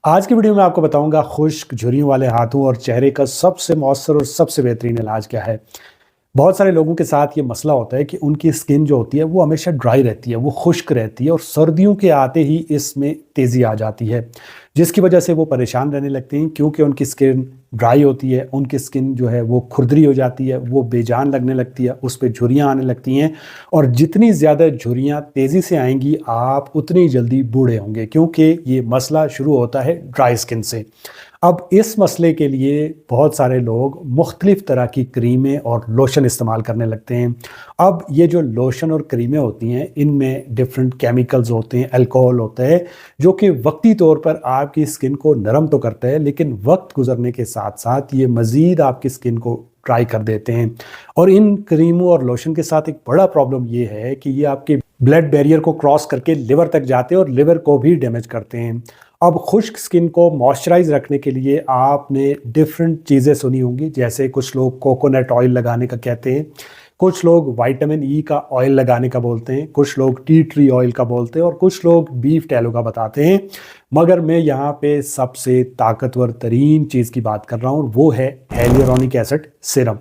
आज की वीडियो में आपको बताऊंगा खुश्क झुर्रियों वाले हाथों और चेहरे का सबसे मौसर और सबसे बेहतरीन इलाज क्या है। बहुत सारे लोगों के साथ ये मसला होता है कि उनकी स्किन जो होती है वो हमेशा ड्राई रहती है, वो खुश्क रहती है और सर्दियों के आते ही इसमें तेज़ी आ जाती है, जिसकी वजह से वो परेशान रहने लगते हैं क्योंकि उनकी स्किन ड्राई होती है, उनकी स्किन जो है वो खुरदरी हो जाती है, वो बेजान लगने लगती है, उस पे झुर्रियाँ आने लगती हैं और जितनी ज़्यादा झुर्रियाँ तेज़ी से आएँगी आप उतनी जल्दी बूढ़े होंगे क्योंकि ये मसला शुरू होता है ड्राई स्किन से। अब इस मसले के लिए बहुत सारे लोग मुख्तलिफ़ तरह की क्रीमें और लोशन इस्तेमाल करने लगते हैं। अब ये जो लोशन और क्रीमें होती हैं इनमें डिफरेंट केमिकल्स होते हैं, अल्कोहल होता है, जो कि वक्ती तौर पर आपकी स्किन को नरम तो करता है लेकिन वक्त गुजरने के साथ साथ ये मज़ीद आपकी स्किन को ड्राई कर देते हैं। और इन क्रीमों और लोशन के साथ एक बड़ा प्रॉब्लम ये है कि ये आपके ब्लड बैरियर को क्रॉस करके लिवर तक जाते हैं और लिवर को भी डैमेज करते हैं। अब खुश्क स्किन को मॉइस्चराइज रखने के लिए आपने डिफरेंट चीज़ें सुनी होंगी, जैसे कुछ लोग कोकोनट ऑयल लगाने का कहते हैं, कुछ लोग विटामिन ई का ऑयल लगाने का बोलते हैं, कुछ लोग टी ट्री ऑयल का बोलते हैं और कुछ लोग बीफ टैलो का बताते हैं। मगर मैं यहाँ पे सबसे ताकतवर तरीन चीज़ की बात कर रहा हूँ, वो है हेलियरोनिक एसिड सिरम।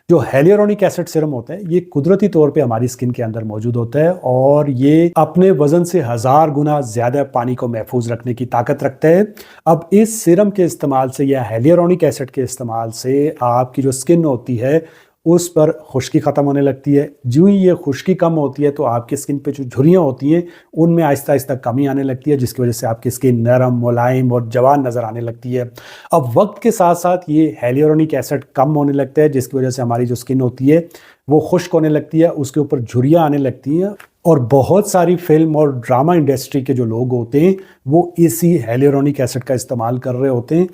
जो हेलियरोनिक एसिड सिरम होता है ये कुदरती तौर पे हमारी स्किन के अंदर मौजूद होता है और ये अपने वजन से 1000 गुना ज़्यादा पानी को महफूज रखने की ताकत रखता है। अब इस सिरम के इस्तेमाल से या हेलियरोनिक एसिड के इस्तेमाल से आपकी जो स्किन होती है उस पर खुश्की ख़त्म होने लगती है। जो ही ये खुश्की कम होती है तो आपकी स्किन पे जो झुर्रियाँ होती हैं उनमें आहिस्ता आहिस्ता कमी आने लगती है, जिसकी वजह से आपकी स्किन नरम, मुलायम और जवान नज़र आने लगती है। अब वक्त के साथ साथ ये हेलियरोनिक एसिड कम होने लगता है, जिसकी वजह से हमारी जो स्किन होती है वो खुश्क होने लगती है, उसके ऊपर झुर्रियाँ आने लगती हैं और बहुत सारी फिल्म और ड्रामा इंडस्ट्री के जो लोग होते हैं वो इसी हेलियरोनिक एसिड का इस्तेमाल कर रहे होते हैं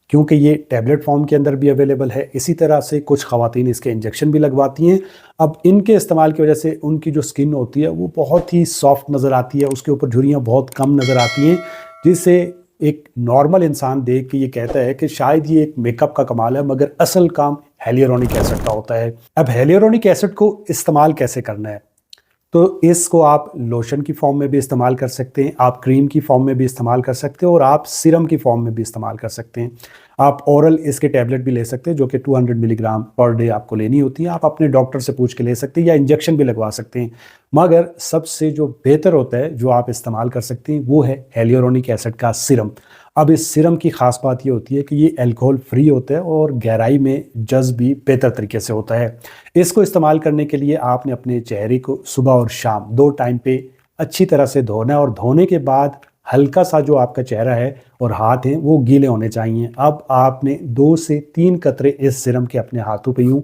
क्योंकि ये टैबलेट फॉर्म के अंदर भी अवेलेबल है। इसी तरह से कुछ ख़वातीन इसके इंजेक्शन भी लगवाती हैं। अब इनके इस्तेमाल की वजह से उनकी जो स्किन होती है वो बहुत ही सॉफ्ट नज़र आती है, उसके ऊपर झुर्रियाँ बहुत कम नज़र आती हैं, जिससे एक नॉर्मल इंसान देख के ये कहता है कि शायद ये एक मेकअप का कमाल है, मगर असल काम हेलियरोनिक एसिड का होता है। अब हेलियरोनिक एसिड को इस्तेमाल कैसे करना है, तो इसको आप लोशन की फॉर्म में भी इस्तेमाल कर सकते हैं, आप क्रीम की फॉर्म में भी इस्तेमाल कर सकते हो और आप सिरम की फॉर्म में भी इस्तेमाल कर सकते हैं। आप ओरल इसके टैबलेट भी ले सकते हैं जो कि 200 मिलीग्राम पर डे आपको लेनी होती है। आप अपने डॉक्टर से पूछ के ले सकते हैं या इंजेक्शन भी लगवा सकते हैं। मगर सबसे जो बेहतर होता है जो आप इस्तेमाल कर सकते हैं वो है हेलियरोनिक एसिड का सिरम। अब इस सिरम की ख़ास बात ये होती है कि ये अल्कोहल फ्री होता है और गहराई में जज़्ब भी बेहतर तरीके से होता है। इसको इस्तेमाल करने के लिए आपने अपने चेहरे को सुबह और शाम 2 टाइम पे अच्छी तरह से धोना है और धोने के बाद हल्का सा जो आपका चेहरा है और हाथ हैं वो गीले होने चाहिए। अब आपने 2 से 3 कतरे इस सिरम के अपने हाथों पे यूँ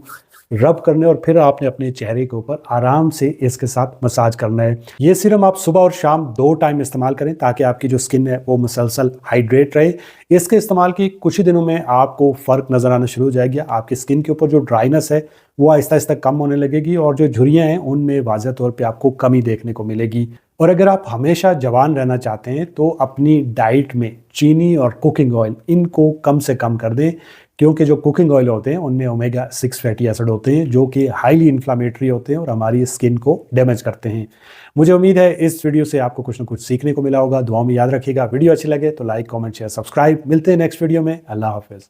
रब करने और फिर आपने अपने चेहरे के ऊपर आराम से इसके साथ मसाज करना है। ये सिरम आप सुबह और शाम 2 टाइम इस्तेमाल करें ताकि आपकी जो स्किन है वो मुसलसल हाइड्रेट रहे। इसके इस्तेमाल के कुछ ही दिनों में आपको फ़र्क नज़र आना शुरू हो जाएगी। आपकी स्किन के ऊपर जो ड्राइनेस है वो आहिस्ता आहिस्ता कम होने लगेगी और जो झुर्रियाँ हैं उनमें वाज़ह तौर पे आपको कमी देखने को मिलेगी। और अगर आप हमेशा जवान रहना चाहते हैं तो अपनी डाइट में चीनी और कुकिंग ऑयल इनको कम से कम कर दें, क्योंकि जो कुकिंग ऑयल होते हैं उनमें ओमेगा 6 फैटी एसिड होते हैं जो कि हाईली इन्फ्लामेटरी होते हैं और हमारी स्किन को डैमेज करते हैं। मुझे उम्मीद है इस वीडियो से आपको कुछ ना कुछ सीखने को मिला होगा। दुआ में याद रखिएगा। वीडियो अच्छी लगे तो लाइक, कमेंट, शेयर, सब्सक्राइब। मिलते हैं नेक्स्ट वीडियो में। अल्लाह हाफिज़।